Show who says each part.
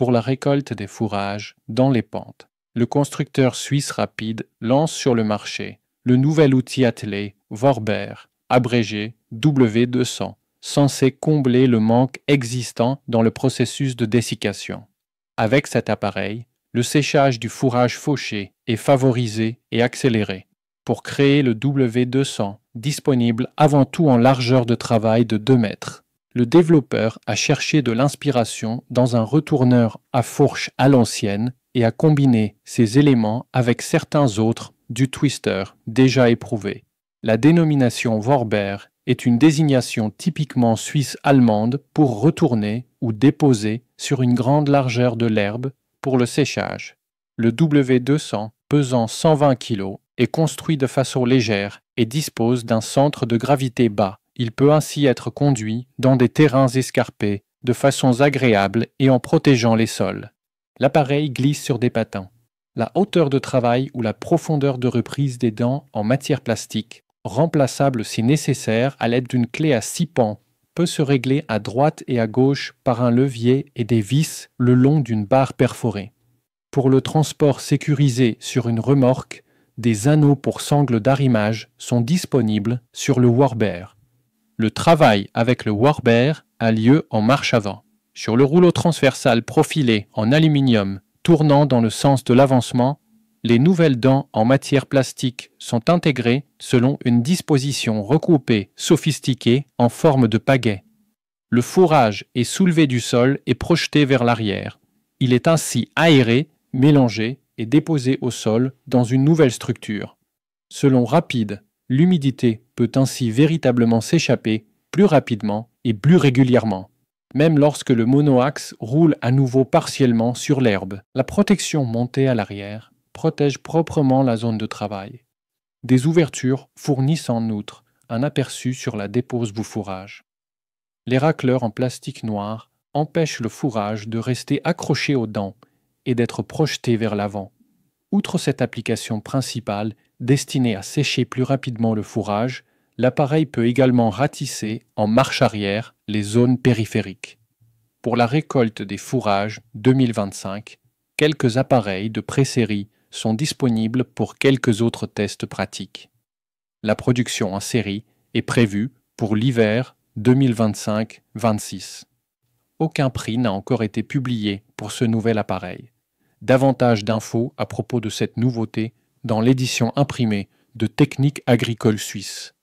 Speaker 1: pour la récolte des fourrages dans les pentes. Le constructeur suisse Rapide lance sur le marché le nouvel outil attelé Vorber, abrégé W200, censé combler le manque existant dans le processus de dessiccation. Avec cet appareil, le séchage du fourrage fauché est favorisé et accéléré pour créer le W200, disponible avant tout en largeur de travail de 2 mètres. Le développeur a cherché de l'inspiration dans un retourneur à fourche à l'ancienne et a combiné ces éléments avec certains autres du twister déjà éprouvé. La dénomination Vorber est une désignation typiquement suisse-allemande pour retourner ou déposer sur une grande largeur de l'herbe pour le séchage. Le W200, pesant 120 kg, est construit de façon légère et dispose d'un centre de gravité bas. Il peut ainsi être conduit dans des terrains escarpés de façon agréable et en protégeant les sols. L'appareil glisse sur des patins. La hauteur de travail ou la profondeur de reprise des dents en matière plastique, remplaçable si nécessaire à l'aide d'une clé à 6 pans, peut se régler à droite et à gauche par un levier et des vis le long d'une barre perforée. Pour le transport sécurisé sur une remorque, des anneaux pour sangles d'arrimage sont disponibles sur le Vorber. Le travail avec le Vorber a lieu en marche avant. Sur le rouleau transversal profilé en aluminium tournant dans le sens de l'avancement, les nouvelles dents en matière plastique sont intégrées selon une disposition recoupée sophistiquée en forme de pagaie. Le fourrage est soulevé du sol et projeté vers l'arrière. Il est ainsi aéré, mélangé et déposé au sol dans une nouvelle structure. Selon Rapide, l'humidité peut ainsi véritablement s'échapper plus rapidement et plus régulièrement, même lorsque le monoaxe roule à nouveau partiellement sur l'herbe. La protection montée à l'arrière protège proprement la zone de travail. Des ouvertures fournissent en outre un aperçu sur la dépose du fourrage. Les racleurs en plastique noir empêchent le fourrage de rester accroché aux dents et d'être projeté vers l'avant. Outre cette application principale destinée à sécher plus rapidement le fourrage, l'appareil peut également ratisser en marche arrière les zones périphériques. Pour la récolte des fourrages 2025, quelques appareils de pré-série sont disponibles pour quelques autres tests pratiques. La production en série est prévue pour l'hiver 2025-26. Aucun prix n'a encore été publié pour ce nouvel appareil. Davantage d'infos à propos de cette nouveauté dans l'édition imprimée de Technique agricole suisse.